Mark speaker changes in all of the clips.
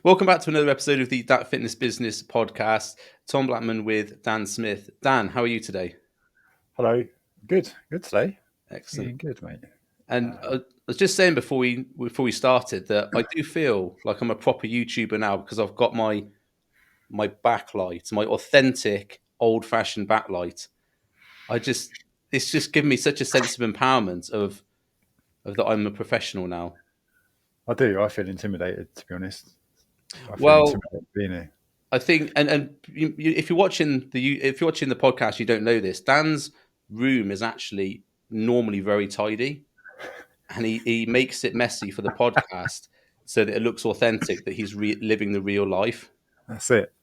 Speaker 1: Welcome back to another episode of the That Fitness Business podcast. Tom Blackman with Dan Smith. Dan, how are you today?
Speaker 2: Hello. Good today.
Speaker 1: Excellent.
Speaker 2: Feeling good, mate.
Speaker 1: And I was just saying before we started that I do feel like I'm a proper YouTuber now because I've got my backlight, my authentic old fashioned backlight. I just it's just given me such a sense of empowerment of that I'm a professional now.
Speaker 2: I do. I feel intimidated, to be honest. I feel
Speaker 1: Well,
Speaker 2: intimidated being here.
Speaker 1: I think, and if you're watching the podcast, you don't know this. Dan's room is actually normally very tidy, and he makes it messy for the podcast so that it looks authentic, that he's living the real life.
Speaker 2: That's it.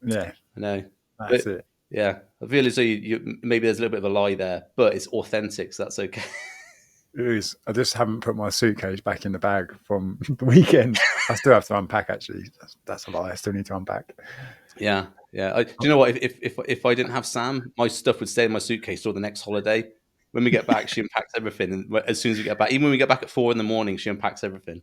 Speaker 2: Yeah,
Speaker 1: I know, but
Speaker 2: that's it.
Speaker 1: yeah, I feel as though maybe there's a little bit of a lie there, but it's authentic, so that's okay.
Speaker 2: It is. I just haven't put my suitcase back in the bag from the weekend. I still have to unpack, actually. That's a lie. I still need to unpack.
Speaker 1: Yeah, yeah. Do you know what? If I didn't have Sam, my stuff would stay in my suitcase till the next holiday. When we get back, she unpacks everything, and as soon as we get back, even when we get back at 4 in the morning, she unpacks everything.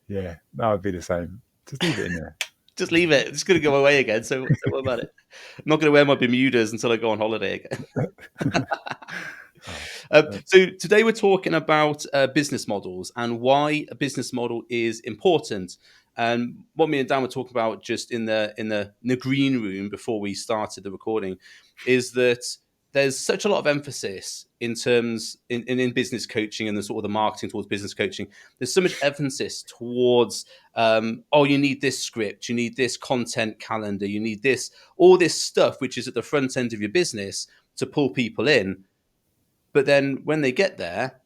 Speaker 2: Yeah, that would be the same. Just leave it in there.
Speaker 1: Just leave it. It's going to go away again. So don't worry about it. I'm not going to wear my Bermudas until I go on holiday again.
Speaker 2: Oh,
Speaker 1: So today we're talking about business models and why a business model is important. And what me and Dan were talking about just in the green room before we started the recording is that there's such a lot of emphasis in terms in business coaching and the sort of the marketing towards business coaching. There's so much emphasis towards oh, you need this script, you need this content calendar, you need this all this stuff which is at the front end of your business to pull people in. But then when they get there,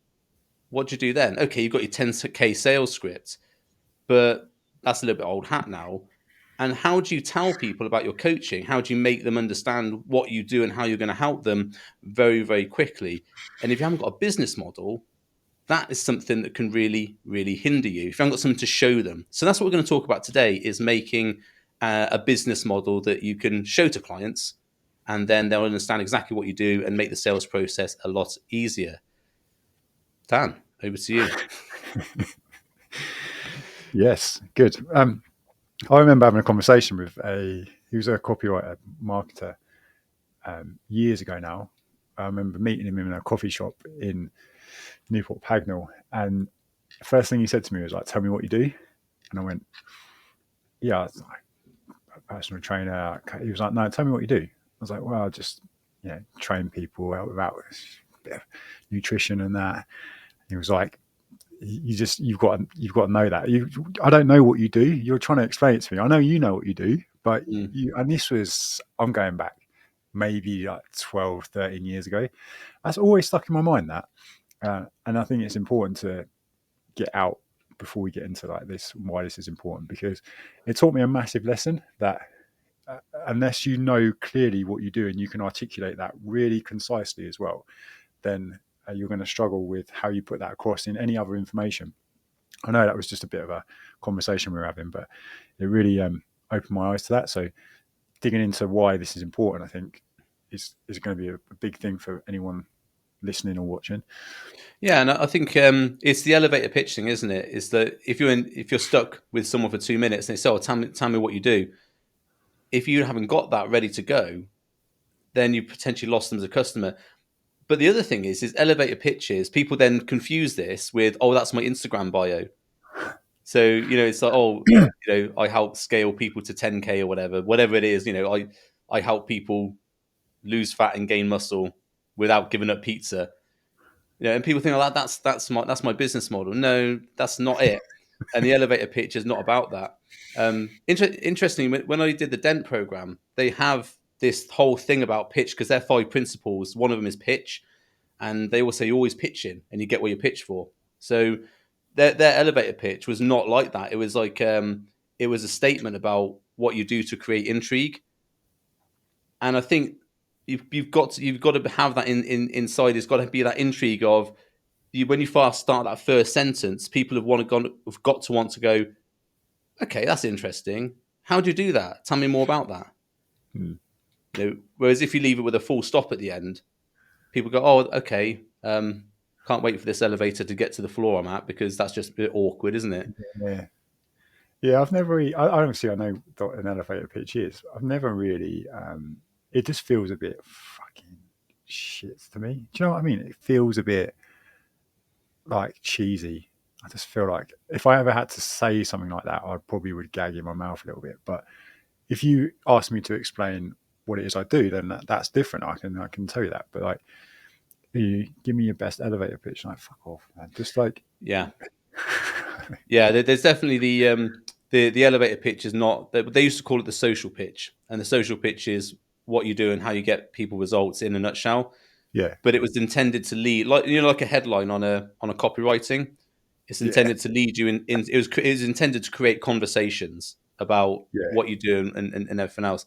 Speaker 1: what do you do then? Okay, you've got your 10K sales script, but that's a little bit old hat now. And how do you tell people about your coaching? How do you make them understand what you do and how you're going to help them very, very quickly? And if you haven't got a business model, that is something that can really, really hinder you if you haven't got something to show them. So that's what we're going to talk about today is making a business model that you can show to clients and then they'll understand exactly what you do and make the sales process a lot easier. Dan, over to you.
Speaker 2: yes, good. I remember having a conversation with he was a copywriter, marketer, years ago now. I remember meeting him in a coffee shop in Newport Pagnell, and the first thing he said to me was like, "Tell me what you do," and I went, "Yeah, it's like a personal trainer." He was like, "No, tell me what you do." I was like, "Well, I just train people out about a bit of nutrition and that." He was like, you've got to know that I don't know what you do. You're trying to explain it to me. I know you know what you do, but
Speaker 1: Mm.
Speaker 2: and this was, I'm going back maybe like 12, 13 years ago. That's always stuck in my mind, that and I think it's important to get out before we get into like this, why this is important, because it taught me a massive lesson that unless you know clearly what you do and you can articulate that really concisely as well, then you're going to struggle with how you put that across in any other information. I know that was just a bit of a conversation we were having, but it really opened my eyes to that. So digging into why this is important, I think, is going to be a big thing for anyone listening or watching.
Speaker 1: Yeah, and I think it's the elevator pitch thing, isn't it? Is that if you're stuck with someone for 2 minutes and they say, "Oh, tell me what you do," if you haven't got that ready to go, then you potentially lost them as a customer. But the other thing is elevator pitches. People then confuse this with, "Oh, that's my Instagram bio." So it's like, "Oh, I help scale people to 10K or whatever it is." I help people lose fat and gain muscle without giving up pizza. And people think, "Oh, that's my business model." No, that's not it. And the elevator pitch is not about that. Interestingly, when I did the Dent program, they have this whole thing about pitch because they're 5 principles. One of them is pitch, and they will say you always pitch in, and you get what you pitch for. So their elevator pitch was not like that. It was like it was a statement about what you do to create intrigue, and I think you've got to have that inside. It's got to be that intrigue of when you first start that first sentence, people have got to want to go, okay, that's interesting. How do you do that? Tell me more about that.
Speaker 2: Hmm.
Speaker 1: Whereas if you leave it with a full stop at the end, people go, oh, okay, can't wait for this elevator to get to the floor I'm at because that's just a bit awkward, isn't it?
Speaker 2: Yeah. Yeah, I've never really, obviously I know what an elevator pitch is. I've never really, it just feels a bit fucking shit to me. Do you know what I mean? It feels a bit like cheesy. I just feel like if I ever had to say something like that, I probably would gag in my mouth a little bit. But if you ask me to explain what it is I do, then that's different. I can tell you that. But like, you give me your best elevator pitch, like fuck off, man. Just like,
Speaker 1: Yeah, yeah. There's definitely the elevator pitch is not. They used to call it the social pitch, and the social pitch is what you do and how you get people results in a nutshell.
Speaker 2: yeah,
Speaker 1: But it was intended to lead, like like a headline on a copywriting. It's
Speaker 2: yeah,
Speaker 1: intended to lead you in it was intended to create conversations about
Speaker 2: yeah.
Speaker 1: what you do and everything else.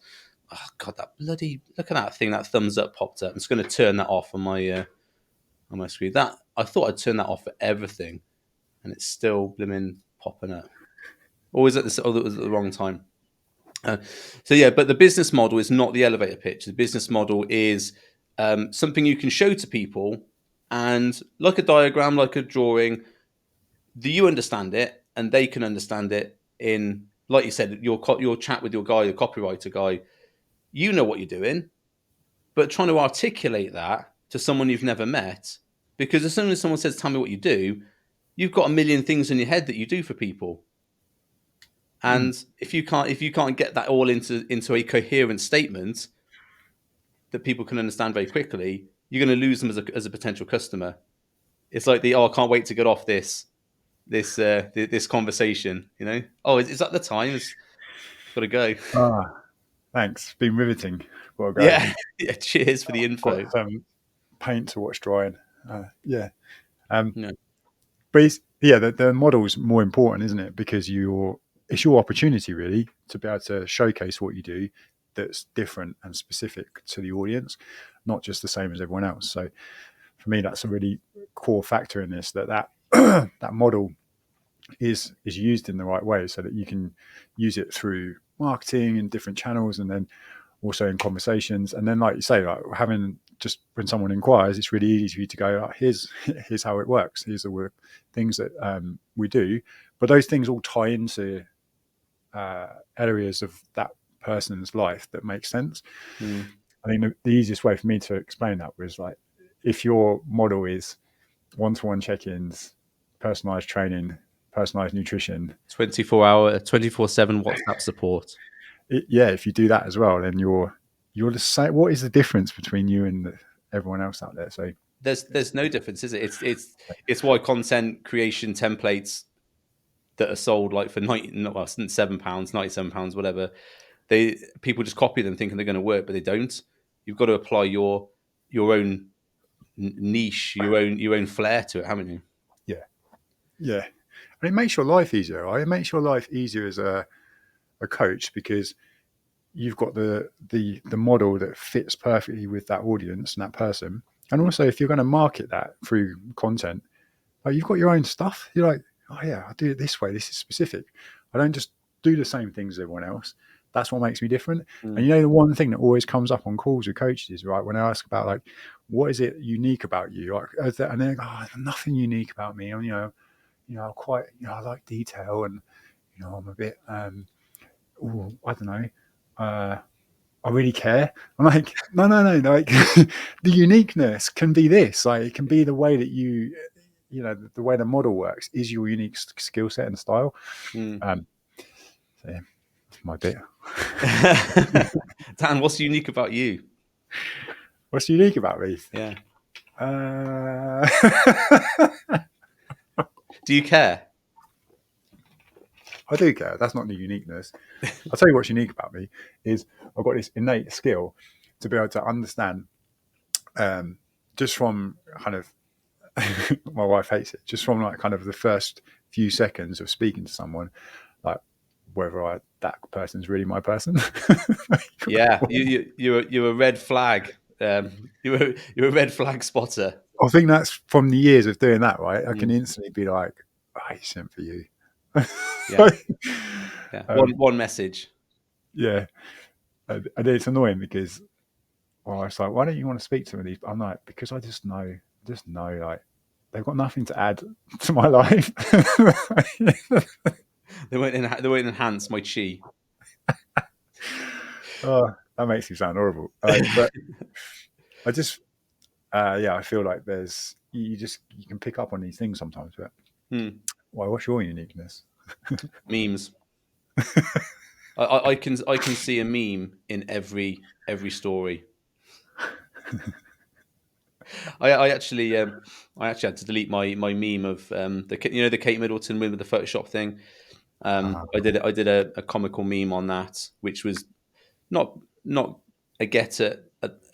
Speaker 1: Oh god, that bloody look at that thing! That thumbs up popped up. I'm just going to turn that off on my screen. That I thought I'd turn that off for everything, and it's still blooming popping up. Always at this, at the wrong time. Uh, so yeah, but the business model is not the elevator pitch. The business model is something you can show to people, and like a diagram, like a drawing, do you understand it, and they can understand it. In like you said, your chat with your guy, your copywriter guy, you know what you're doing, but trying to articulate that to someone you've never met, because as soon as someone says, "Tell me what you do," you've got a million things in your head that you do for people.
Speaker 2: Mm.
Speaker 1: And if you can't get that all into a coherent statement that people can understand very quickly, you're going to lose them as a potential customer. It's like I can't wait to get off this conversation. Oh, is that the time? It's got to go.
Speaker 2: Ah, thanks. It's been riveting. Well, go.
Speaker 1: Yeah, yeah. Cheers for the
Speaker 2: Got
Speaker 1: info.
Speaker 2: some paint to watch drying. Yeah. Um,
Speaker 1: No.
Speaker 2: but yeah, the model's more important, isn't it? Because it's your opportunity really to be able to showcase what you do that's different and specific to the audience, not just the same as everyone else. So for me, that's a really core factor in this, that that model is used in the right way so that you can use it through marketing and different channels, and then also in conversations. And then, like you say, like having just when someone inquires, it's really easy for you to go, oh, here's how it works. Here's the things that we do. But those things all tie into areas of that person's life that make sense.
Speaker 1: Mm.
Speaker 2: I think the easiest way for me to explain that was like, if your model is one-to-one check-ins, personalized training, personalized nutrition,
Speaker 1: 24-hour, 24/7 WhatsApp support.
Speaker 2: yeah, if you do that as well, then you're the same. What is the difference between you and everyone else out there? So
Speaker 1: There's no difference, is it? It's why content creation templates that are sold like for 90, well, £7, £97, whatever. People just copy them thinking they're going to work, but they don't. You've got to apply your own niche, your own flair to it, haven't you?
Speaker 2: yeah, yeah, and it makes your life easier. Right? It makes your life easier as a coach because you've got the model that fits perfectly with that audience and that person. And also, if you're going to market that through content, like you've got your own stuff. You're like, oh yeah, I do it this way. This is specific. I don't just do the same things as everyone else. That's what makes me different. And
Speaker 1: Mm.
Speaker 2: you know, the one thing that always comes up on calls with coaches is right when I ask about like, what is it unique about you? Like, and they're like, oh, there's nothing unique about me. I'm, I'm quite, I like detail, and I'm a bit, I don't know, I really care. I'm like, no, like the uniqueness can be this. Like it can be the way that the way the model works is your unique skill set and style.
Speaker 1: Mm.
Speaker 2: Um, so yeah, that's my bit.
Speaker 1: Dan, what's unique about you?
Speaker 2: What's unique about me?
Speaker 1: Yeah.
Speaker 2: Uh,
Speaker 1: Do you care?
Speaker 2: I do care. That's not the uniqueness. I'll tell you what's unique about me is I've got this innate skill to be able to understand just from kind of my wife hates it, just from like kind of the first few seconds of speaking to someone, like whether that person's really my person.
Speaker 1: Yeah, you're a red flag. You're a red flag spotter.
Speaker 2: I think that's from the years of doing that, right? I can
Speaker 1: Mm.
Speaker 2: instantly be like, I sent for you.
Speaker 1: Yeah, yeah. One message.
Speaker 2: Yeah. And it's annoying because, well, it's like, why don't you want to speak to me? I'm like, because I just know, like, they've got nothing to add to my life.
Speaker 1: They won't enhance my chi.
Speaker 2: Oh, that makes me sound horrible. But I just, yeah, I feel like there's you can pick up on these things sometimes. But
Speaker 1: Hmm.
Speaker 2: well, what's your uniqueness?
Speaker 1: Memes. I can see a meme in every story. I actually had to delete my meme of the Kate Middleton win with the Photoshop thing.
Speaker 2: Uh,
Speaker 1: I did a comical meme on that, which was not a get at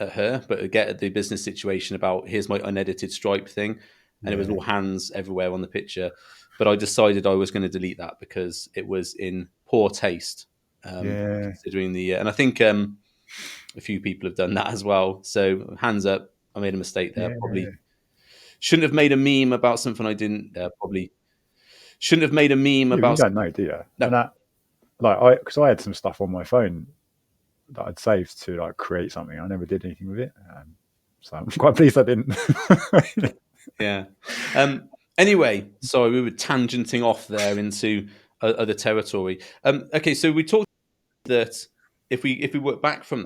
Speaker 1: her, but a get at the business situation about here's my unedited Stripe thing, and it was
Speaker 2: yeah,
Speaker 1: all hands everywhere on the picture. But I decided I was going to delete that because it was in poor taste,
Speaker 2: yeah,
Speaker 1: considering and I think a few people have done that as well. So hands up, I made a mistake there.
Speaker 2: yeah.
Speaker 1: Probably shouldn't have made a meme about something I didn't. Probably shouldn't have made a meme
Speaker 2: Yeah, but you
Speaker 1: about.
Speaker 2: don't know, do you?
Speaker 1: No,
Speaker 2: And that, like, because I had some stuff on my phone that I'd saved to like create something. I never did anything with it, so I'm quite pleased I didn't.
Speaker 1: yeah. Anyway, sorry, we were tangenting off there into other territory. Okay, so we talked that if we work back from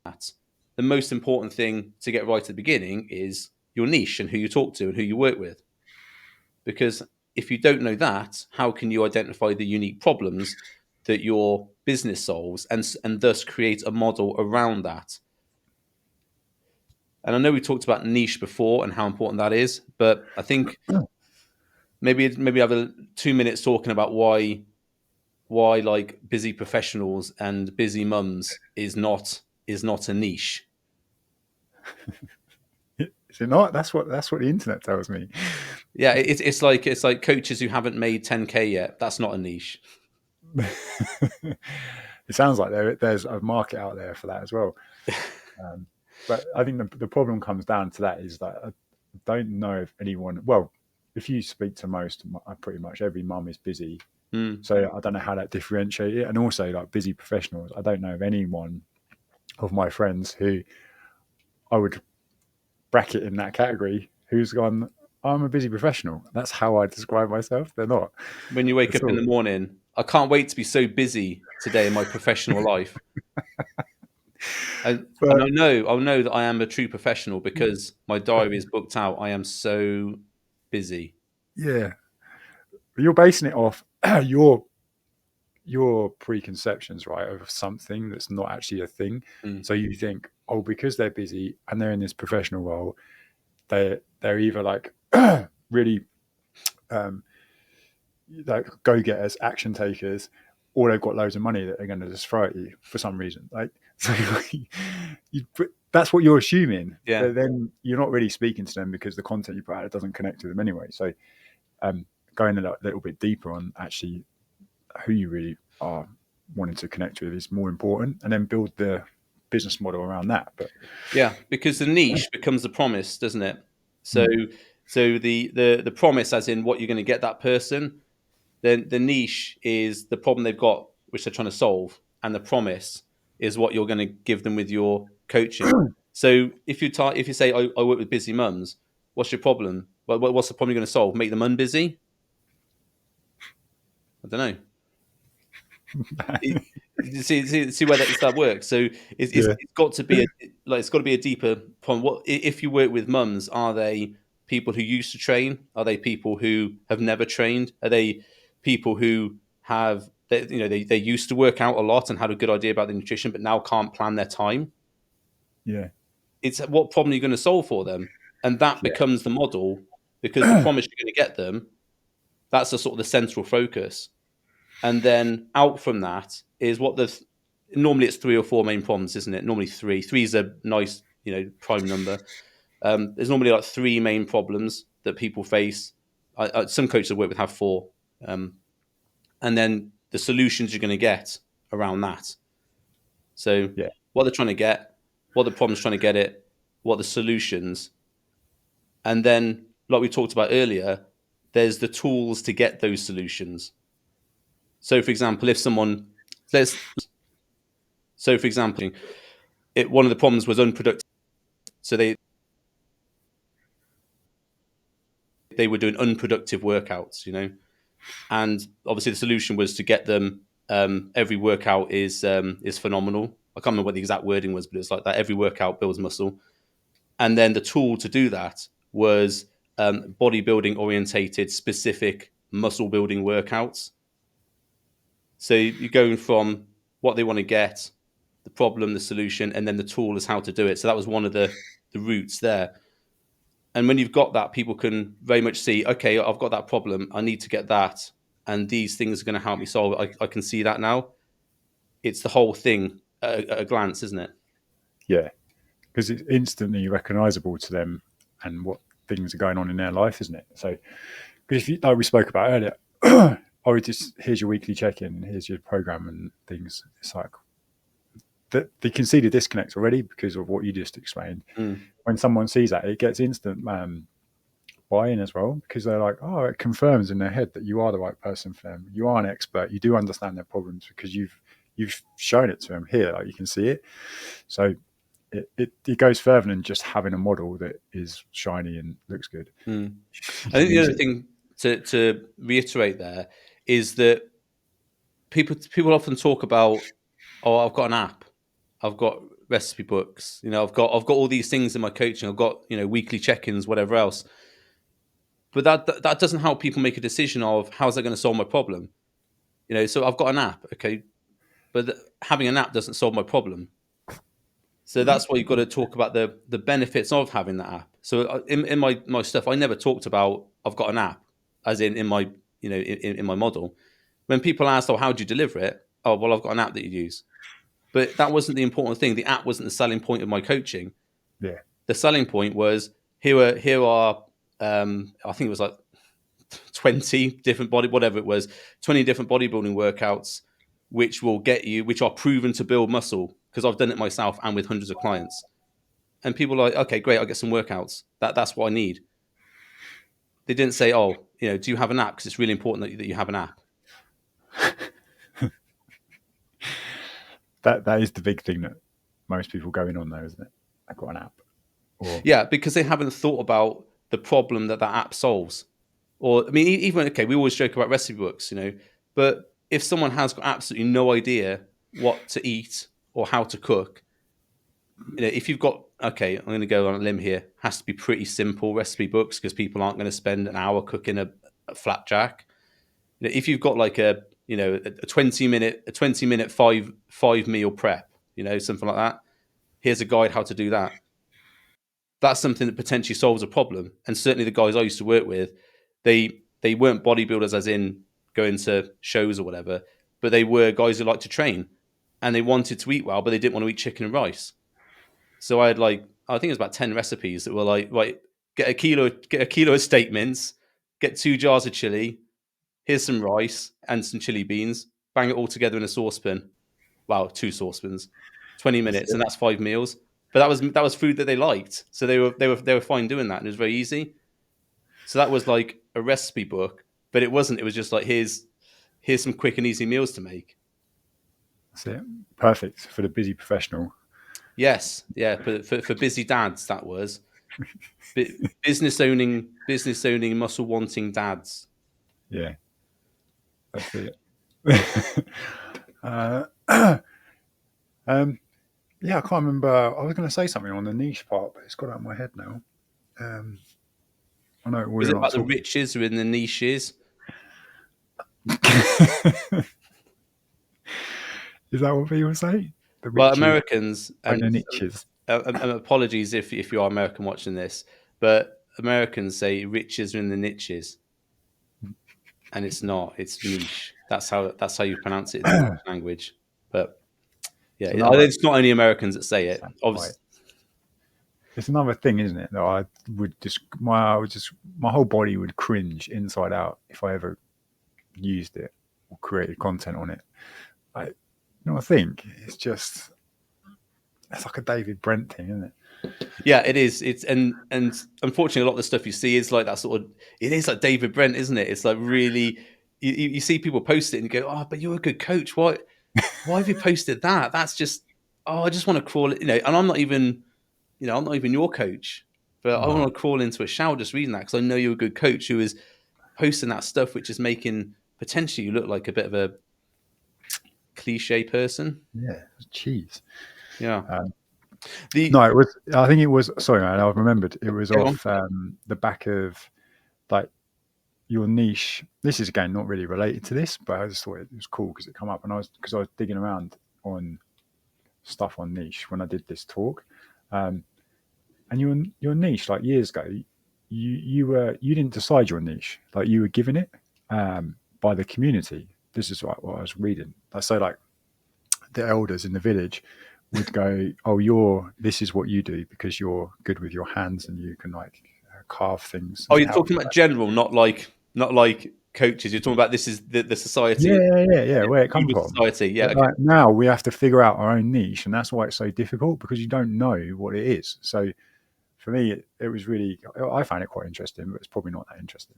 Speaker 1: that, the most important thing to get right at the beginning is your niche and who you talk to and who you work with. Because if you don't know that, how can you identify the unique problems that your business solves and thus create a model around that? And I know we talked about niche before and how important that is, but I think maybe have 2 minutes talking about why like busy professionals and busy mums is not a niche.
Speaker 2: Is it not? That's what the internet tells me.
Speaker 1: Yeah, it's like coaches who haven't made 10K yet. That's not a niche.
Speaker 2: It sounds like there's a market out there for that as well. But I think the problem comes down to that is that I don't know if anyone. Well, if you speak to most, pretty much every mum is busy.
Speaker 1: Mm,
Speaker 2: So I don't know how that differentiate it. And also like busy professionals, I don't know of anyone of my friends who I would bracket in that category who's gone, I'm a busy professional. That's how I describe myself. They're not
Speaker 1: when you wake
Speaker 2: at
Speaker 1: up in the
Speaker 2: all.
Speaker 1: morning, I can't wait to be so busy today in my professional life. And
Speaker 2: But
Speaker 1: I'll know that I am a true professional because my diary is booked out. I am so busy.
Speaker 2: yeah, you're basing it off your preconceptions, right, of something that's not actually a thing.
Speaker 1: Mm,
Speaker 2: So you think, oh, because they're busy and they're in this professional role, they're either like really um, like go getters, action takers, or they've got loads of money that they're going to just throw at you for some reason. Like, so that's what you're assuming,
Speaker 1: yeah.
Speaker 2: but then you're not really speaking to them because the content you put out doesn't connect to them anyway. So um, going a little bit deeper on actually who you really are wanting to connect with is more important, and then build the business model around that. But
Speaker 1: Yeah, because the niche becomes the promise, doesn't it? So
Speaker 2: mm,
Speaker 1: the promise as in what you're going to get that person, then the niche is the problem they've got which they're trying to solve, and the promise is what you're going to give them with your coaching. So if you say I work with busy mums, what's your problem? Well, what's the problem you're going to solve? Make them unbusy? I don't know. See where that works. So
Speaker 2: yeah,
Speaker 1: it's got to be it's got to be a deeper point. What if you work with mums? Are they people who used to train? Are they people who have never trained? Are they people who they used to work out a lot and had a good idea about the nutrition, but now can't plan their time?
Speaker 2: yeah,
Speaker 1: It's what problem are you going to solve for them, and that
Speaker 2: yeah,
Speaker 1: becomes the model because the promise you're going to get them. That's the sort of the central focus. And then out from that is normally it's three or four main problems, isn't it? Normally three. Three is a nice, prime number. There's normally like three main problems that people face. Some coaches I work with have four, um, and then the solutions you're going to get around that. So
Speaker 2: yeah,
Speaker 1: what they're trying to get, what the problem's trying to get it, what the solutions, and then like we talked about earlier, there's the tools to get those solutions. So, for example, if someone let's so for example, one of the problems was unproductive. So They were doing unproductive workouts, and obviously the solution was to get them. Every workout is phenomenal. I can't remember what the exact wording was, but it's like that. Every workout builds muscle, and then the tool to do that was bodybuilding orientated, specific muscle building workouts. So you're going from what they want to get, the problem, the solution, and then the tool is how to do it. So that was one of the routes there. And when you've got that, people can very much see, okay, I've got that problem. I need to get that. And these things are going to help me solve it. I can see that now. It's the whole thing at a glance, isn't it?
Speaker 2: Yeah, because it's instantly recognizable to them and what things are going on in their life, isn't it? So, because if you, like we spoke about earlier, I would just, here's your weekly check-in, here's your program and things. It's like they can see the disconnect already because of what you just explained. When someone sees that, it gets instant buy-in as well, because they're like, oh, it confirms in their head that you are the right person for them. You are an expert. You do understand their problems because you've shown it to them here. Like, you can see it. So it goes further than just having a model that is shiny and looks good.
Speaker 1: I think the other thing to reiterate there is that people often talk about, oh, I've got an app, I've got recipe books, I've got all these things in my coaching, I've got weekly check-ins, whatever else. But that doesn't help people make a decision of how's that going to solve my problem. So I've got an app, okay, but having an app doesn't solve my problem. So that's why you've got to talk about the benefits of having that app. So in my stuff, I never talked about I've got an app, as in my in my model. When people asked, "Oh, how do you deliver it?" Oh, well, I've got an app that you use. But that wasn't the important thing. The app wasn't the selling point of my coaching.
Speaker 2: Yeah.
Speaker 1: The selling point was here are I think it was like 20 different whatever it was, 20 different bodybuilding workouts, which are proven to build muscle, because I've done it myself and with hundreds of clients. And people are like, okay, great, I'll get some workouts. That's what I need. They didn't say, oh, do you have an app? Because it's really important that you have an app.
Speaker 2: That is the big thing that most people go in on, though, isn't it? I've got an app.
Speaker 1: Yeah, because they haven't thought about the problem that app solves. Or, I mean, even, okay, we always joke about recipe books, but if someone has got absolutely no idea what to eat or how to cook, if you've got, okay, I'm going to go on a limb here, has to be pretty simple recipe books, because people aren't going to spend an hour cooking a flapjack. If you've got like a 20-minute five meal prep, something like that, here's a guide how to do that. That's something that potentially solves a problem. And certainly the guys I used to work with, they weren't bodybuilders as in going to shows or whatever, but they were guys who liked to train, and they wanted to eat well, but they didn't want to eat chicken and rice. So I had I think it was about 10 recipes that were like, right, get a kilo of steak mince, get 2 jars of chili, here's some rice and some chili beans, bang it all together in a saucepan. Wow, 2 saucepans, 20 minutes, and that's 5 meals. But that was food that they liked, so they were fine doing that, and it was very easy. So that was like a recipe book, but it wasn't. It was just like, here's some quick and easy meals to make.
Speaker 2: That's it. Perfect for the busy professional.
Speaker 1: Yes, yeah, for busy dads, that was business owning, muscle wanting dads.
Speaker 2: Yeah, that's it. Yeah, I can't remember. I was going to say something on the niche part, but it's got out of my head now. I know
Speaker 1: Was
Speaker 2: we're
Speaker 1: it
Speaker 2: not
Speaker 1: about the
Speaker 2: talking.
Speaker 1: riches or in the niches?
Speaker 2: Is that what people say? The
Speaker 1: Well,
Speaker 2: riches
Speaker 1: Americans,
Speaker 2: and
Speaker 1: and
Speaker 2: the niches.
Speaker 1: apologies if you are American watching this, but Americans say riches are in the niches, and it's not. It's niche. That's how you pronounce it in the English language. But yeah,
Speaker 2: It's another.
Speaker 1: it's not only Americans that say it.
Speaker 2: Right.
Speaker 1: Obviously,
Speaker 2: It's another thing, isn't it? That I would just my whole body would cringe inside out if I ever used it or created content on it. I think it's like a David Brent thing, isn't it?
Speaker 1: yeah, it is. It's and unfortunately, a lot of the stuff you see is like that sort of. It is like David Brent, isn't it? It's like really. You see people post it and you go, oh, but you're a good coach. Why have you posted that? That's just. Oh, I just want to crawl it, And I'm not even. I'm not even your coach. But I
Speaker 2: No.
Speaker 1: want to crawl into a shower just reading that because I know you're a good coach who is posting that stuff, which is making potentially you look like a bit of a cliche person.
Speaker 2: Yeah, cheese.
Speaker 1: Yeah.
Speaker 2: Um,
Speaker 1: The
Speaker 2: no, it was. I think it was. Sorry, man. I've remembered. It was
Speaker 1: Go on.
Speaker 2: off the back of like your niche. This is again not really related to this, but I just thought it was cool because it come up, and I was digging around on stuff on niche when I did this talk, um, and your niche like years ago, you didn't decide your niche, like you were given it by the community. This is what I was reading. So like the elders in the village would go, "Oh, this is what you do because you're good with your hands and you can like carve things
Speaker 1: Oh,
Speaker 2: and
Speaker 1: you're
Speaker 2: help."
Speaker 1: talking about general, not like coaches. You're talking about this is the society,
Speaker 2: Yeah. Where it come
Speaker 1: human
Speaker 2: from?
Speaker 1: society. Yeah.
Speaker 2: But
Speaker 1: Okay.
Speaker 2: like now we have to figure out our own niche, and that's why it's so difficult because you don't know what it is. So for me, it was really I found it quite interesting, but it's probably not that interesting.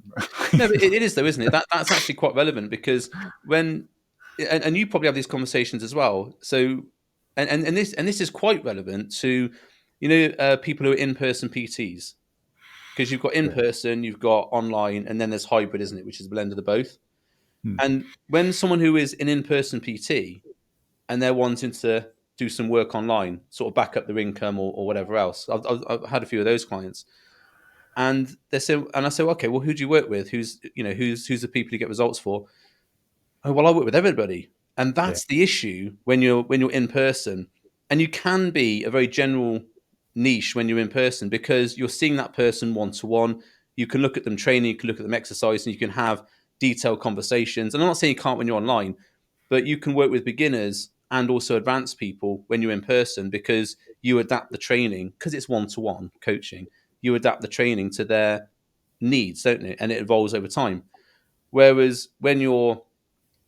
Speaker 1: No, but it is though, isn't it? That's actually quite relevant because when and you probably have these conversations as well. So and this is quite relevant to people who are in person PTs because you've got in
Speaker 2: Yeah.
Speaker 1: person, you've got online, and then there's hybrid, isn't it? Which is a blend of the both.
Speaker 2: Hmm.
Speaker 1: And when someone who is an in person PT and they're wanting to do some work online, sort of back up their income or whatever else, I've had a few of those clients and they say, and I say, well, okay, well, who do you work with? Who's the people you get results for? Oh, well, I work with everybody, and
Speaker 2: Yeah.
Speaker 1: that's the issue when you're in person, and you can be a very general niche when you're in person because you're seeing that person one to one. You can look at them training, you can look at them exercising, you can have detailed conversations. And I'm not saying you can't when you're online, but you can work with beginners and also advanced people when you're in person because you adapt the training because it's one to one coaching. You adapt the training to their needs, don't you? And it evolves over time. Whereas when you're,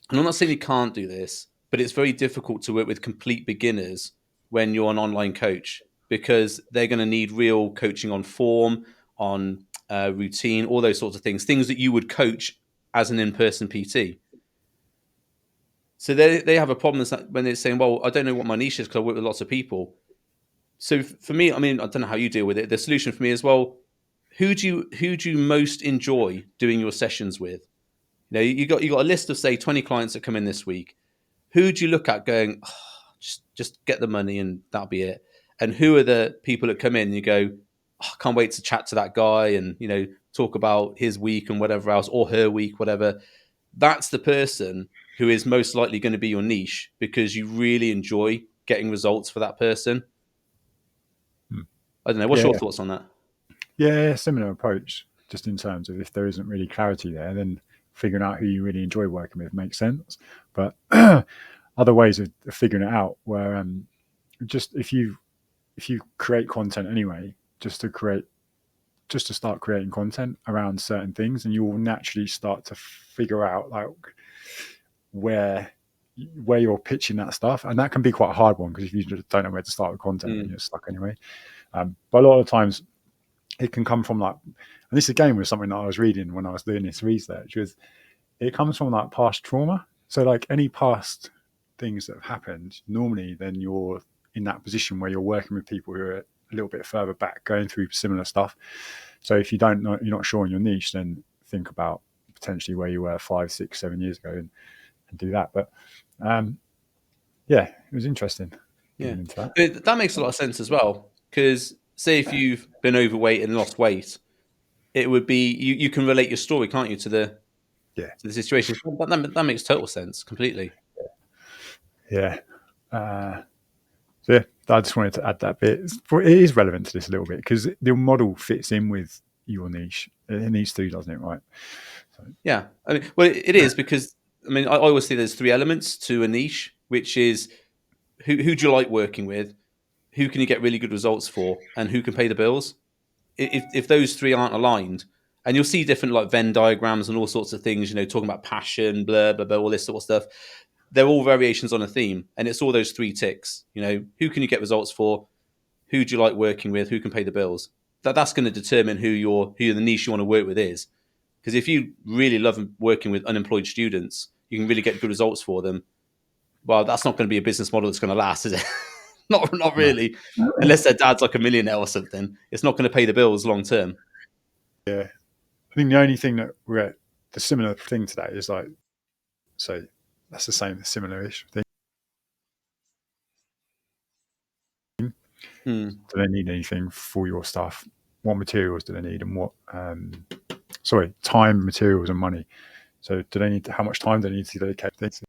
Speaker 1: and I'm not saying you can't do this, but it's very difficult to work with complete beginners when you're an online coach because they're going to need real coaching on form, on routine, all those sorts of things that you would coach as an in person PT. So they have a problem when they're saying, well, I don't know what my niche is because I work with lots of people. So for me, I mean, I don't know how you deal with it. The solution for me is, well, who do you most enjoy doing your sessions with? You got a list of say 20 clients that come in this week. Who do you look at going, oh, just get the money and that'll be it? And who are the people that come in and you go, oh, I can't wait to chat to that guy and talk about his week and whatever else or her week, whatever. That's the person who is most likely going to be your niche because you really enjoy getting results for that person.
Speaker 2: Hmm.
Speaker 1: I don't know. What's
Speaker 2: Yeah.
Speaker 1: your thoughts on that?
Speaker 2: Yeah. Similar approach, just in terms of if there isn't really clarity there, then figuring out who you really enjoy working with makes sense. But other ways of figuring it out where just if you create content anyway, just to start creating content around certain things, and you will naturally start to figure out like where you're pitching that stuff, and that can be quite a hard one because if you just don't know where to start with content, then
Speaker 1: Mm.
Speaker 2: you're stuck anyway. But a lot of times it can come from like, and this again was something that I was reading when I was doing this research, was it comes from like past trauma. So like any past things that have happened, normally then you're in that position where you're working with people who are a little bit further back, going through similar stuff. So if you don't know, you're not sure in your niche, then think about potentially where you were 5, 6, 7 years ago and do that. But yeah, it was interesting
Speaker 1: Yeah,
Speaker 2: getting into that.
Speaker 1: that makes a lot of sense as well. Because say if you've been overweight and lost weight, it would be you can relate your story, can't you, to
Speaker 2: Yeah,
Speaker 1: the situation? That makes total sense, completely.
Speaker 2: yeah. So yeah, I just wanted to add that bit. It is relevant to this a little bit because the model fits in with your niche. It needs to, doesn't it? Right. So,
Speaker 1: Yeah, I mean, well, it is because I mean, I always say there's three elements to a niche, which is who do you like working with, who can you get really good results for, and who can pay the bills. If those three aren't aligned, and you'll see different like Venn diagrams and all sorts of things, talking about passion, blah blah blah, all this sort of stuff. They're all variations on a theme, and it's all those three ticks. Who can you get results for? Who do you like working with? Who can pay the bills? That's going to determine who the niche you want to work with is. Because if you really love working with unemployed students, you can really get good results for them. Well, that's not going to be a business model that's going to last, is it? Not
Speaker 2: No.
Speaker 1: really, unless their dad's like a millionaire or something. It's not going to pay the bills long term.
Speaker 2: Yeah. I think the only thing that we're at, the similar thing to that is like, so that's the same, similar-ish thing.
Speaker 1: Hmm.
Speaker 2: Do they need anything for your stuff? What materials do they need, and what? Sorry, time, materials, and money. So, do they need? How much time do they need to dedicate to things?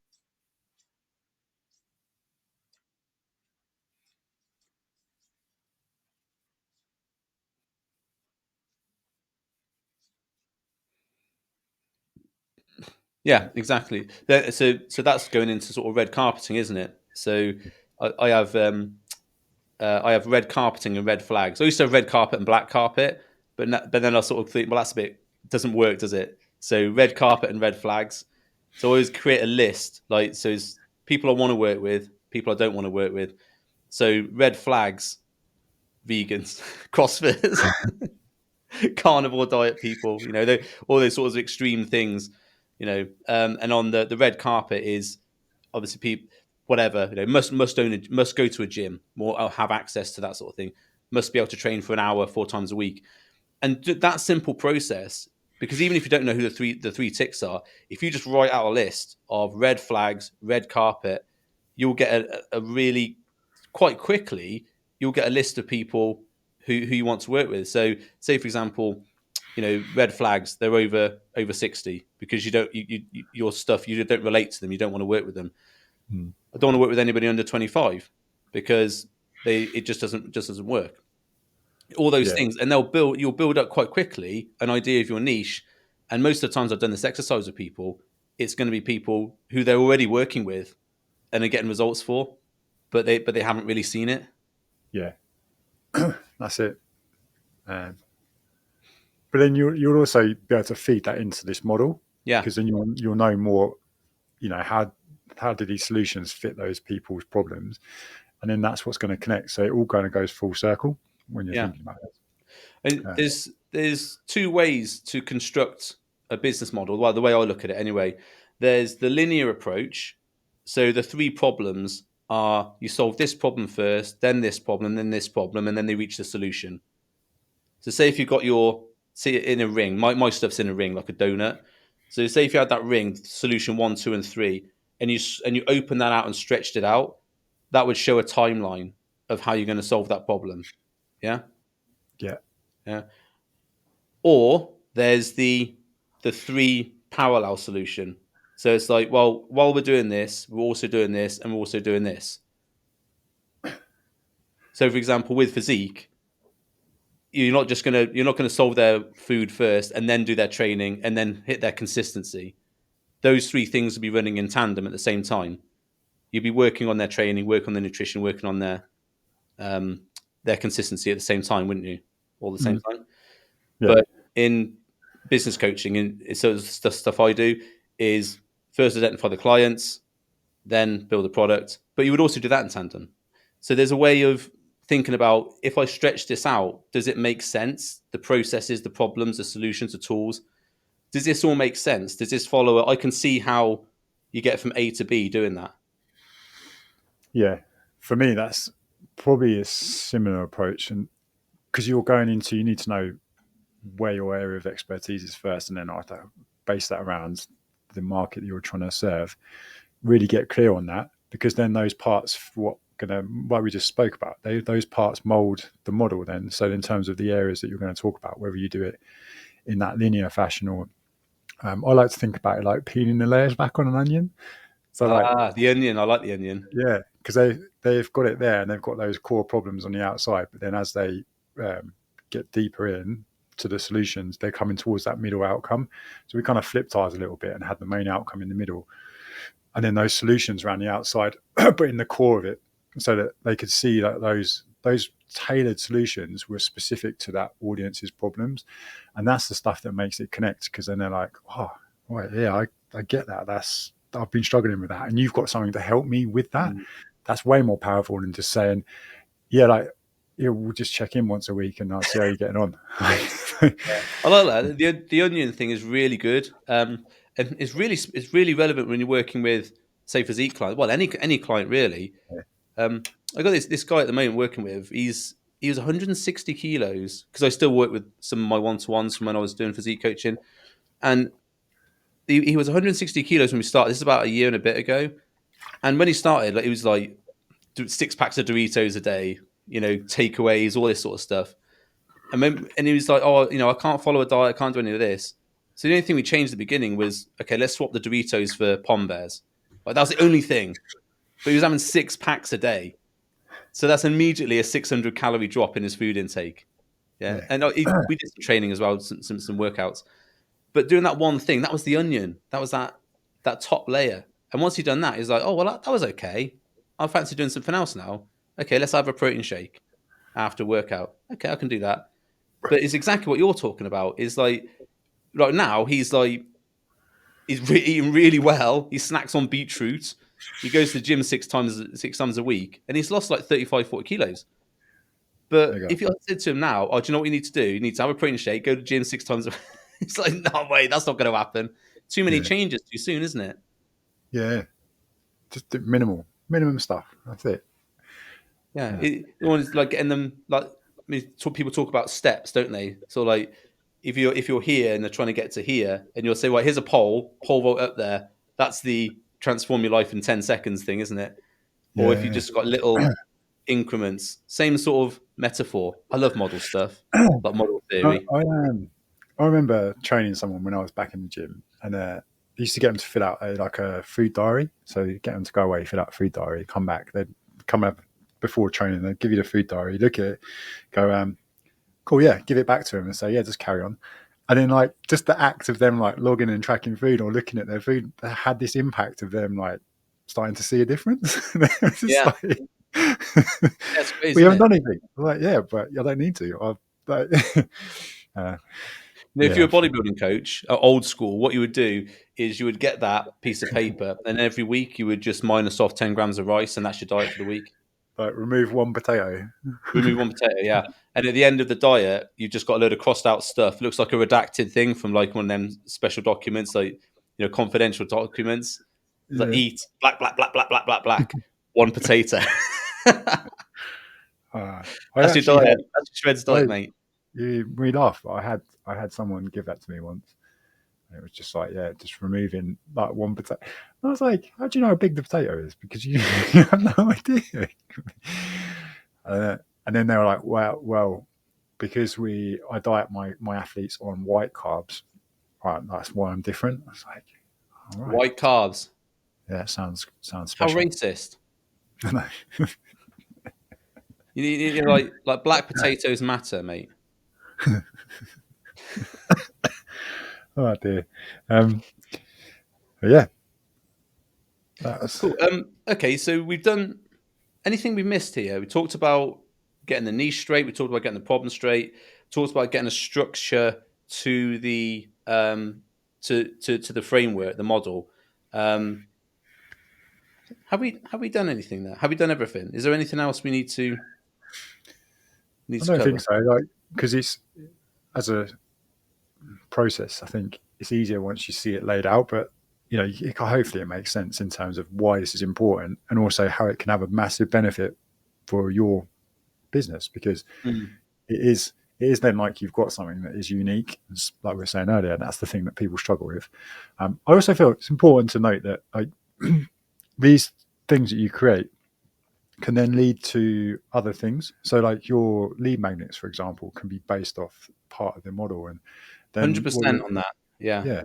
Speaker 1: Yeah, exactly. So that's going into sort of red carpeting, isn't it? So I have I have red carpeting and red flags. I used to have red carpet and black carpet, but then I sort of think, well, that's a bit doesn't work, does it? So red carpet and red flags. So I always create a list, like so it's people I want to work with, people I don't want to work with. So red flags, vegans, CrossFitters, carnivore diet people, all those sorts of extreme things, and on the red carpet is obviously people, whatever, must go to a gym or have access to that sort of thing, must be able to train for an hour 4 times a week, and that simple process. Because even if you don't know who the three ticks are, if you just write out a list of red flags, red carpet, you'll get a really quite quickly you'll get a list of people who you want to work with. So, say for example, red flags, they're over 60 because your stuff, you don't relate to them, you don't want to work with them.
Speaker 2: Hmm.
Speaker 1: I don't want to work with anybody under 25 because it just doesn't work. All those
Speaker 2: Yeah,
Speaker 1: things, and you'll build up quite quickly an idea of your niche. And most of the times I've done this exercise with people, it's going to be people who they're already working with and are getting results for, but they haven't really seen it.
Speaker 2: yeah, that's it. Um, but then you'll also be able to feed that into this model,
Speaker 1: Yeah,
Speaker 2: because then you'll know more. How do these solutions fit those people's problems, and then that's what's going to connect. So it all kind of goes full circle when you're
Speaker 1: yeah.
Speaker 2: thinking about it.
Speaker 1: And
Speaker 2: Uh,
Speaker 1: there's two ways to construct a business model. Well, the way I look at it anyway, there's the linear approach. So the three problems are you solve this problem first, then this problem, then this problem, and then they reach the solution. So say if you've got your see it in a ring, my stuff's in a ring like a donut. So say if you had that ring, solution one, two, and three, and you open that out and stretched it out, that would show a timeline of how you're going to solve that problem. Yeah,
Speaker 2: yeah,
Speaker 1: yeah. Or there's the three parallel solution. So it's like, well, while we're doing this, we're also doing this, and we're also doing this. So, for example, with physique, you're not gonna solve their food first, and then do their training, and then hit their consistency. Those three things will be running in tandem at the same time. You'd be working on their training, working on their nutrition, working on um, their consistency at the same time, wouldn't you? All the same
Speaker 2: mm,
Speaker 1: time.
Speaker 2: yeah,
Speaker 1: But in business coaching, and so the stuff I do is first identify the clients, then build a product. But you would also do that in tandem. So there's a way of thinking about, if I stretch this out, does it make sense? The processes, the problems, the solutions, the tools. Does this all make sense? Does this follow? I can see how you get from A to B doing that.
Speaker 2: yeah. For me, that's probably a similar approach, and because you're going into, you need to know where your area of expertise is first, and then I base that around the market that you're trying to serve. Really get clear on that, because then those parts, what we just spoke about, those parts mold the model. Then, so in terms of the areas that you're going to talk about, whether you do it in that linear fashion or I like to think about it like peeling the layers back on an onion. So like,
Speaker 1: Ah, the onion. I like the onion.
Speaker 2: yeah, because they've got it there and they've got those core problems on the outside, but then as they get deeper in to the solutions, they're coming towards that middle outcome. So we kind of flipped ours a little bit and had the main outcome in the middle, and then those solutions around the outside, but in the core of it, so that they could see that those tailored solutions were specific to that audience's problems, and that's the stuff that makes it connect. Because then they're like, oh, right, yeah, I get that. I've been struggling with that, and you've got something to help me with that.
Speaker 1: Mm.
Speaker 2: That's way more powerful than just saying, yeah, like, yeah, we'll just check in once a week and I'll see how you're getting on.
Speaker 1: Yeah. I like that. The onion thing is really good, and it's really relevant when you're working with, say, physique clients. Well, any client really. I got this guy at the moment working with. He was 160 kilos because I still work with some of my one to ones from when I was doing physique coaching, and he was 160 kilos when we started. This is about a year and a bit ago. And when he started, like, he was like 6 packs of Doritos a day, takeaways, all this sort of stuff. And he was like, "Oh, I can't follow a diet. I can't do any of this." So the only thing we changed at the beginning was, okay, let's swap the Doritos for Pom Bears. Like, that was the only thing. But he was having 6 packs a day, so that's immediately a 600 calorie drop in his food intake. Yeah,
Speaker 2: Yeah.
Speaker 1: and we did some training as well, some workouts. But doing that one thing, that was the onion. That was that top layer. And once he'd done that, he's like, "Oh well, that was okay. I fancy doing something else now. Okay, let's have a protein shake after workout. Okay, I can do that." But it's exactly what you're talking about. Is like right now he's like eating really well. He snacks on beetroot. He goes to the gym six times a week, and he's lost like 35, 40 kilos.
Speaker 2: There
Speaker 1: But
Speaker 2: you go.
Speaker 1: if you said to him now, "Oh, do you know what you need to do? You need to have a protein shake, go to the gym 6 times a week." It's like, no way, that's not going to happen. Too many
Speaker 2: Yeah.
Speaker 1: changes too soon, isn't it?
Speaker 2: Yeah. Just do minimum stuff. That's it.
Speaker 1: Yeah,
Speaker 2: Yeah.
Speaker 1: the one is like getting them like. I mean, people talk about steps, don't they? So like, if you're here and they're trying to get to here, and you'll say, "Well, here's a pole vault up there." That's the transform your life in 10 seconds thing, isn't it? Or if you
Speaker 2: Yeah.
Speaker 1: just got little increments, same sort of metaphor. I love model stuff, like model
Speaker 2: I,
Speaker 1: theory.
Speaker 2: I I remember training someone when I was back in the gym, and I used to get them to fill out a food diary. So you get them to go away, fill out a food diary, come back. They'd come up before training. They'd give you the food diary, look at it, go, cool, yeah, give it back to them and say, yeah, just carry on. And then like just the act of them like logging and tracking food or looking at their food had this impact of them like starting to see a difference. It's just
Speaker 1: Yeah,
Speaker 2: like
Speaker 1: that's crazy,
Speaker 2: we
Speaker 1: isn't
Speaker 2: haven't
Speaker 1: it?
Speaker 2: done anything. I'm like, yeah, but I don't need to. I've like, uh,
Speaker 1: If you're
Speaker 2: yeah,
Speaker 1: a bodybuilding coach, old school, what you would do is you would get that piece of paper, and every week you would just minus off 10 grams of rice, and that's your diet for the week.
Speaker 2: like remove one potato.
Speaker 1: Remove one potato, yeah. And at the end of the diet, you've just got a load of crossed out stuff. It looks like a redacted thing from like one of them special documents, like confidential documents. It's like
Speaker 2: Yeah.
Speaker 1: eat black, black, black, black, black, black, black. One potato.
Speaker 2: Uh, I
Speaker 1: That's your
Speaker 2: actually
Speaker 1: diet.
Speaker 2: had
Speaker 1: That's your shreds
Speaker 2: I
Speaker 1: diet, mate.
Speaker 2: we laugh, but I had someone give that to me once. And it was just like, yeah, just removing like one potato. I was like, how do you know how big the potato is? Because you, you have no idea. And then they were like, well, because I diet my athletes on white carbs, right? That's why I'm different. I was like, all right,
Speaker 1: White carbs.
Speaker 2: yeah, sounds
Speaker 1: How
Speaker 2: special.
Speaker 1: racist. You're like black potatoes matter, mate.
Speaker 2: Oh dear. But yeah, that's
Speaker 1: Cool. Okay, so we've done anything we missed here. We talked about getting the niche straight. We talked about getting the problem straight. We talked about getting a structure to the to the framework, the model. Um, have we done anything there? Have we done everything? Is there anything else we need
Speaker 2: I
Speaker 1: to
Speaker 2: don't think
Speaker 1: cover?
Speaker 2: so. Like because it's as a process, I think it's easier once you see it laid out. But hopefully it makes sense in terms of why this is important and also how it can have a massive benefit for your business because
Speaker 1: Mm,
Speaker 2: it is then like you've got something that is unique, like we were saying earlier. And that's the thing that people struggle with. I also feel it's important to note that like these things that you create can then lead to other things. So like your lead magnets, for example, can be based off part of the model, and then
Speaker 1: 100% on that. Yeah.
Speaker 2: yeah,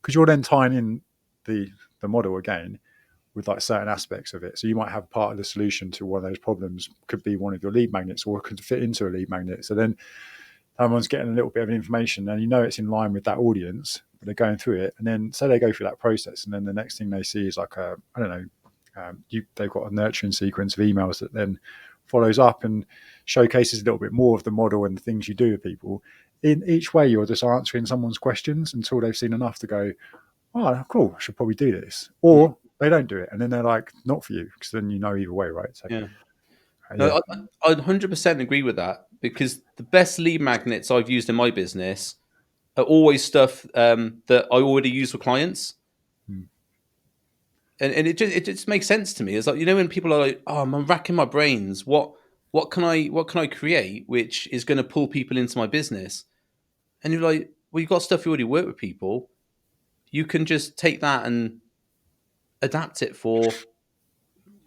Speaker 2: because you're then tying in the the model again with like certain aspects of it. So you might have part of the solution to one of those problems could be one of your lead magnets or could fit into a lead magnet. So then someone's getting a little bit of information and it's in line with that audience, but they're going through it. And then so they go through that process. And then the next thing they see is like I don't know, they've got a nurturing sequence of emails that then follows up and showcases a little bit more of the model and the things you do with people. In each way, you're just answering someone's questions until they've seen enough to go, oh, cool, I should probably do this.
Speaker 1: Mm,
Speaker 2: Or they don't do it. And then they're like, not for you, because then either way, right? So,
Speaker 1: yeah.
Speaker 2: yeah.
Speaker 1: No, I'd 100% agree with that because the best lead magnets I've used in my business are always stuff that I already use for clients.
Speaker 2: Mm.
Speaker 1: and it just makes sense to me. It's like, when people are like, "Oh, I'm racking my brains. What can I create which is going to pull people into my business?" And you're like, "Well, you've got stuff you already work with people. You can just take that and adapt it for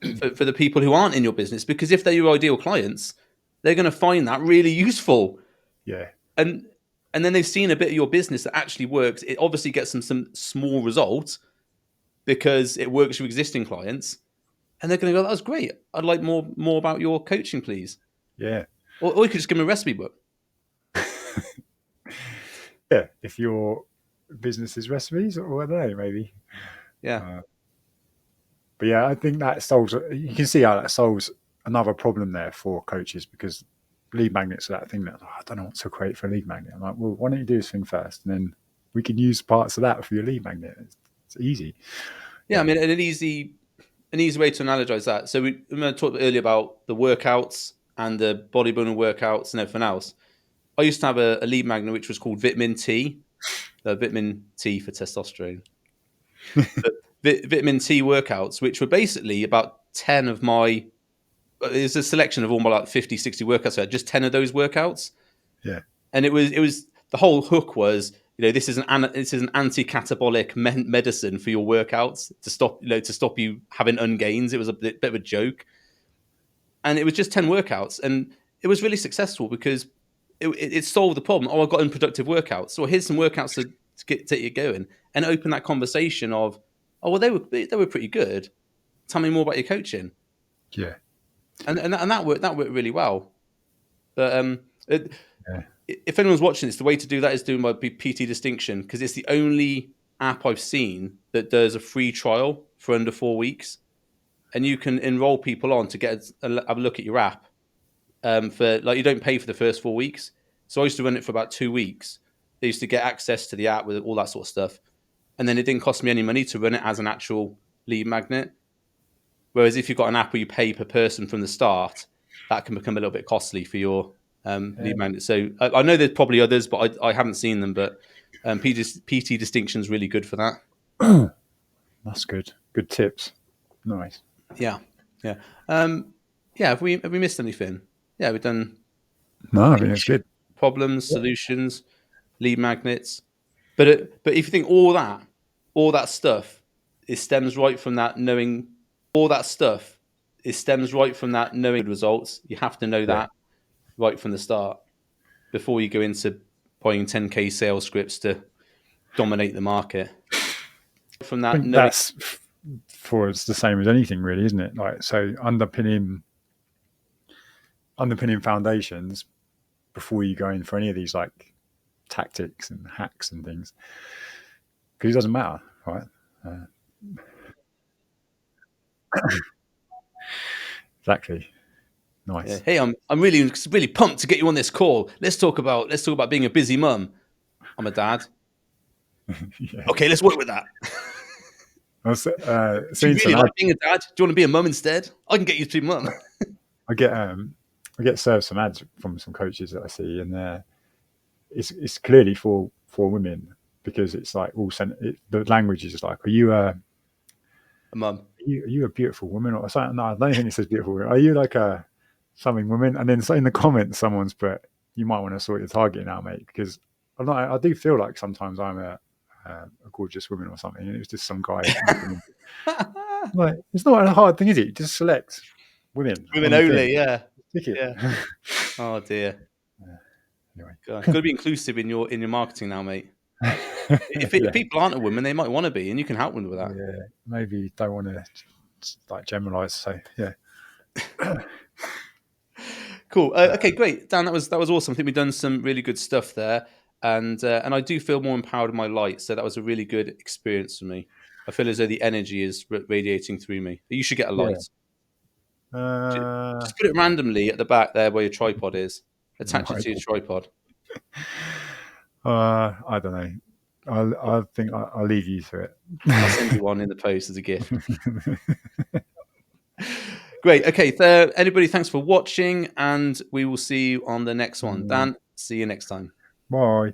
Speaker 1: the people who aren't in your business, because if they're your ideal clients, they're going to find that really useful."
Speaker 2: Yeah,
Speaker 1: And and then they've seen a bit of your business that actually works. It obviously gets them some small results because it works with existing clients, and they're going to go, "That was great. I'd like more about your coaching, please."
Speaker 2: yeah,
Speaker 1: Or you could just give them a recipe book.
Speaker 2: yeah. If your business is recipes, or I don't know, maybe.
Speaker 1: Yeah,
Speaker 2: Uh, but yeah, I think that solves. You can see how that solves another problem there for coaches, because lead magnets are that thing that, oh, I don't know what to create for a lead magnet. I'm like, well, why don't you do this thing first, and then we can use parts of that for your lead magnet. It's easy.
Speaker 1: yeah. I
Speaker 2: Yeah,
Speaker 1: mean, an easy way to analogize that. So we talked earlier about the workouts and the bodybuilding workouts and everything else. I used to have a lead magnet which was called Vitamin T, Vitamin T for testosterone. But Vitamin T workouts, which were basically about 10 of my, it's a selection of all my like 50, 60 workouts. So I had just 10 of those workouts.
Speaker 2: yeah,
Speaker 1: And it was the whole hook was, this is an anti-catabolic medicine for your workouts to stop you having ungains. It was a bit of a joke, and it was just 10 workouts, and it was really successful because it solved the problem. Oh, I got unproductive workouts, so here's some workouts to get you going, and open that conversation of, oh well, they were pretty good. Tell me more about your coaching,
Speaker 2: yeah,
Speaker 1: and that worked really well. But
Speaker 2: yeah,
Speaker 1: if anyone's watching this, the way to do that is doing my PT Distinction, because it's the only app I've seen that does a free trial for under 4 weeks, and you can enroll people on to have a look at your app. For like, you don't pay for the first 4 weeks. So I used to run it for about 2 weeks. They used to get access to the app with all that sort of stuff, and then it didn't cost me any money to run it as an actual lead magnet. Whereas if you've got an app where you pay per person from the start, that can become a little bit costly for your lead magnet. So I know there's probably others, but I haven't seen them. But PT Distinction is really good for that.
Speaker 2: yeah. That's good. Good tips. Nice.
Speaker 1: Yeah, yeah, yeah. Have we missed anything? Yeah, we've done
Speaker 2: No, I think it's good.
Speaker 1: problems, solutions, lead magnets. But if you think all that stuff, it stems right from that knowing. All that stuff, it stems right from that knowing results. You have to know
Speaker 2: Yeah,
Speaker 1: that right from the start before you go into buying 10K sales scripts to dominate the market. From
Speaker 2: I
Speaker 1: that
Speaker 2: think
Speaker 1: knowing,
Speaker 2: that's for it's the same as anything, really, isn't it? Like, so underpinning foundations before you go in for any of these like tactics and hacks and things, because it doesn't matter, right? Uh, exactly.
Speaker 1: yeah,
Speaker 2: Nice.
Speaker 1: hey, I'm really pumped to get you on this call. Let's talk about being a busy mum. I'm a dad.
Speaker 2: Yeah.
Speaker 1: Okay, let's work with that.
Speaker 2: I was
Speaker 1: Do you
Speaker 2: seeing
Speaker 1: really
Speaker 2: some
Speaker 1: like
Speaker 2: ads.
Speaker 1: being a dad? Do you want to be a mum instead? I can get you to be mum.
Speaker 2: I get I get served some ads from some coaches that I see, and it's clearly for women, because it's like the language is just like, are you
Speaker 1: A mum.
Speaker 2: are you a beautiful woman or something? No, I don't think it says beautiful woman. Are you like a something woman? And then so in the comments, someone's put, you might want to sort your target now, mate, because I do feel like sometimes I'm a gorgeous woman or something, and it was just some guy. Like, it's not a hard thing, is it? Just select women
Speaker 1: Women
Speaker 2: on the thing,
Speaker 1: only, yeah.
Speaker 2: stick it.
Speaker 1: Yeah. Oh dear.
Speaker 2: Anyway,
Speaker 1: God, you've got to be inclusive in your marketing now, mate. If
Speaker 2: yeah,
Speaker 1: people aren't a woman, they might want to be, and you can help them with that.
Speaker 2: yeah. Maybe don't want to like generalize. So yeah,
Speaker 1: Cool. Okay, great, Dan. That was awesome. I think we've done some really good stuff there, and I do feel more empowered in my light. So that was a really good experience for me. I feel as though the energy is radiating through me. You should get a
Speaker 2: yeah.
Speaker 1: light. Just put it randomly at the back there where your tripod is. Attach it
Speaker 2: Right.
Speaker 1: to your tripod.
Speaker 2: I don't know. I think I'll leave you to
Speaker 1: I'll send
Speaker 2: it.
Speaker 1: you one in the post as a gift. Great. Okay. Anybody, thanks for watching, and we will see you on the next one. Dan, see you next time.
Speaker 2: Bye.